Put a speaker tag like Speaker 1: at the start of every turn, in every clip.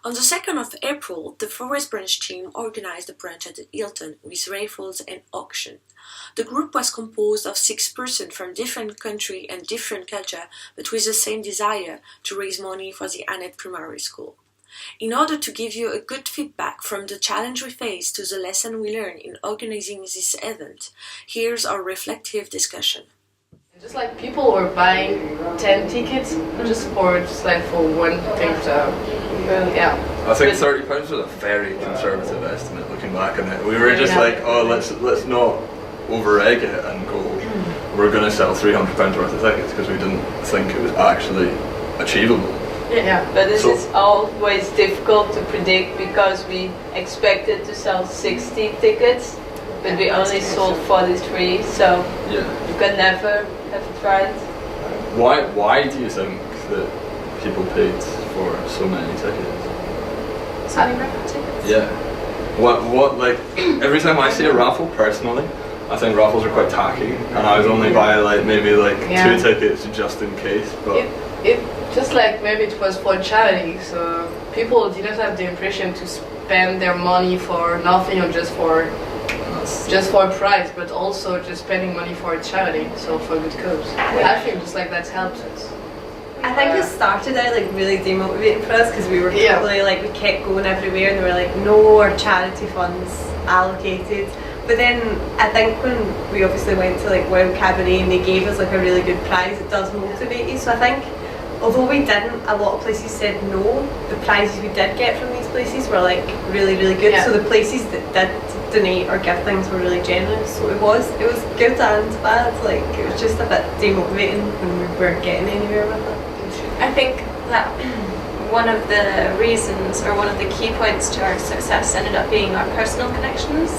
Speaker 1: On the 2nd of April, the Forrest Brunch team organized a brunch at the Hilton with raffles and auction. The group was composed of 6 persons from different countries and different culture, but with the same desire to raise money for the Annette Primary School. In order to give you a good feedback from the challenge we faced to the lesson we learned in organizing this event, here's our reflective discussion.
Speaker 2: Just like people were buying 10 tickets just for one thing, so yeah.
Speaker 3: I think £30 was a very conservative estimate looking back on it. We were just like, oh, let's not over-egg it and go, we're going to sell £300 worth of tickets, because we didn't think it was actually achievable.
Speaker 4: Yeah, but this is always difficult to predict, because we expected to sell 60 tickets, but we only sold 43, so you can never have it right.
Speaker 3: Why do you think that people paid for so many tickets?
Speaker 4: So many raffle tickets?
Speaker 3: Yeah. What like, every time I see a raffle, personally, I think raffles are quite tacky, and I would only buy maybe 2 tickets just in case, but...
Speaker 2: It just like maybe it was for charity, so people didn't have the impression to spend their money for nothing or just for a prize, but also just spending money for a charity, so for a good cause. I think just like that helps us.
Speaker 5: I think it started out really demotivating for us, because we were totally we kept going everywhere and they were like, no more charity funds allocated. But then I think when we obviously went to Wild Cabaret and they gave us a really good prize, it does motivate you. So I think although we didn't, a lot of places said no, the prizes we did get from these places were really good. So the places that did donate or give things were really generous. So it was good and bad. It was just a bit demotivating when we weren't getting anywhere with it.
Speaker 6: I think that one of the reasons, or one of the key points to our success, ended up being our personal connections.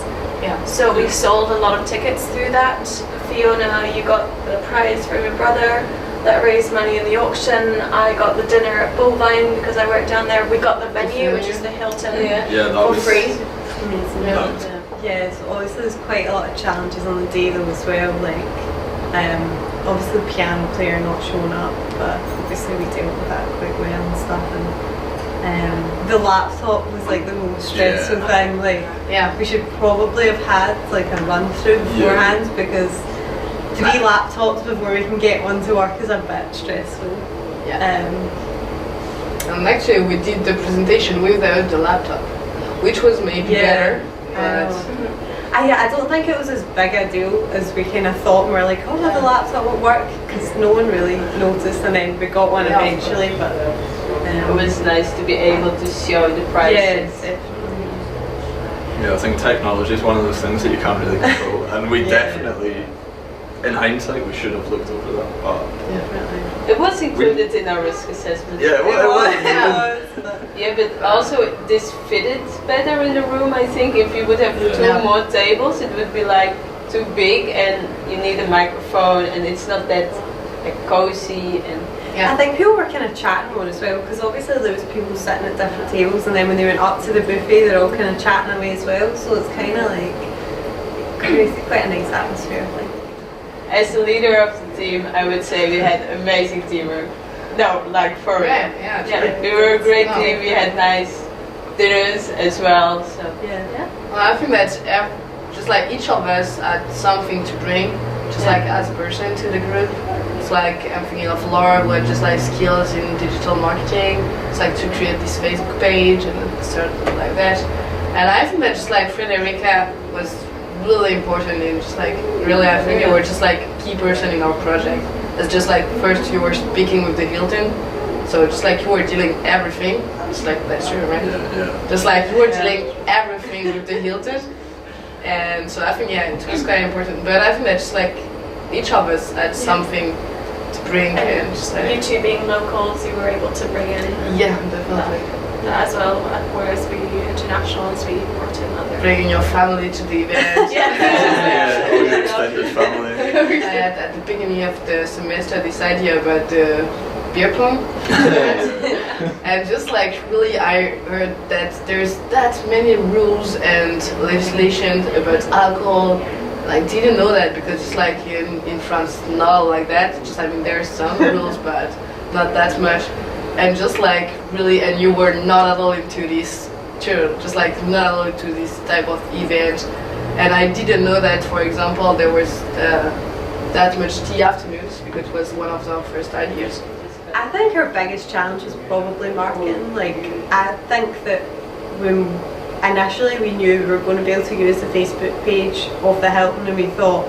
Speaker 4: Yeah.
Speaker 6: So we sold a lot of tickets through that. Fiona, you got the prize from your brother that raised money in the auction. I got the dinner at Bullvine because I worked down there. We got the venue, which is the Hilton, for free.
Speaker 5: Amazing. Yeah, so obviously there's quite a lot of challenges on the day though as well, obviously the piano player not showing up, but obviously we dealt with that quite well and stuff, and the laptop was the most stressful thing. We should probably have had a run through beforehand, because 3 laptops before we can get one to work is a bit stressful.
Speaker 2: And actually we did the presentation without the laptop, which was maybe better, but
Speaker 5: I don't think it was as big a deal as we kind of thought. We were like, oh, the laptop won't work, because no one really noticed, and then we got one eventually. But
Speaker 4: it was nice to be able to show the prices.
Speaker 3: Yeah, I think technology is one of those things that you can't really control, and we definitely, in hindsight, we should have looked over that. But
Speaker 4: it was included in our risk assessment.
Speaker 3: Yeah, it was.
Speaker 4: Yeah, but also this fitted better in the room. I think if you would have 2 more tables, it would be too big, and you need a microphone, and it's not that cozy. And
Speaker 5: I think people were kind of chatting more as well, because obviously there was people sitting at different tables, and then when they went up to the buffet, they're all kind of chatting away as well. So it's kind of quite a nice atmosphere, I think.
Speaker 4: As the leader of the team, I would say we had amazing teamwork. No, for real. We were a great team. We had nice dinners as well. So
Speaker 2: Well, I think that just each of us had something to bring, just as a person to the group. It's I'm thinking of Laura, who had just skills in digital marketing. It's to create this Facebook page and stuff like that. And I think that just Frederica was really important in really, I think you were just key person in our project. It's just first you were speaking with the Hilton, so just you were dealing everything. Just that's true, right? Just you were dealing everything with the Hilton, and so I think it was quite important. But I think that just each of us had something to bring, and just
Speaker 6: you two being locals, you were able to bring in
Speaker 2: definitely.
Speaker 6: That as well, whereas we internationals, we brought in other.
Speaker 2: Bringing your family to the event.
Speaker 3: All your extended family.
Speaker 2: I had at the beginning of the semester this idea about the beer pong. And just really I heard that there's that many rules and legislation about alcohol. Didn't know that, because just in France, not like that. Just there are some rules, but not that much. and just like really, and you were not at all into this just like not at all into this type of event. And I didn't know that, for example, there was that much tea afternoons, because it was one of the first ideas.
Speaker 5: I think our biggest challenge was probably marketing. Like, I think that when initially we knew we were going to be able to use the Facebook page of the Hilton, and we thought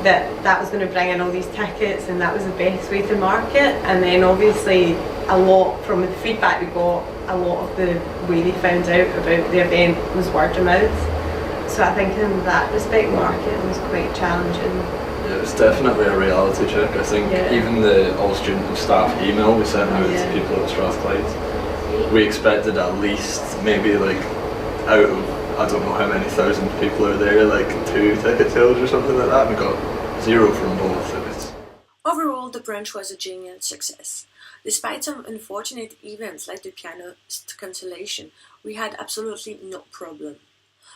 Speaker 5: that was going to bring in all these tickets and that was the best way to market. And then obviously a lot from the feedback we got, a lot of the way they found out about the event was word of mouth. So I think in that respect marketing was quite challenging.
Speaker 3: Yeah, it was definitely a reality check. I think even the all student and staff email we sent out to people at Strathclyde, we expected at least maybe like out of I don't know how many thousand people are there, like 2 ticket sales or something like that. We got 0 from both.
Speaker 1: Overall, the brunch was a genuine success. Despite some unfortunate events like the piano cancellation, we had absolutely no problem.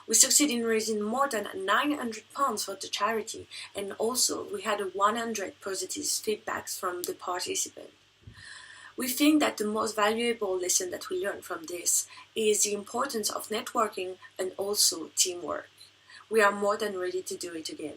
Speaker 1: We succeeded in raising more than £900 for the charity, and also we had 100 positive feedbacks from the participants. We think that the most valuable lesson that we learned from this is the importance of networking and also teamwork. We are more than ready to do it again.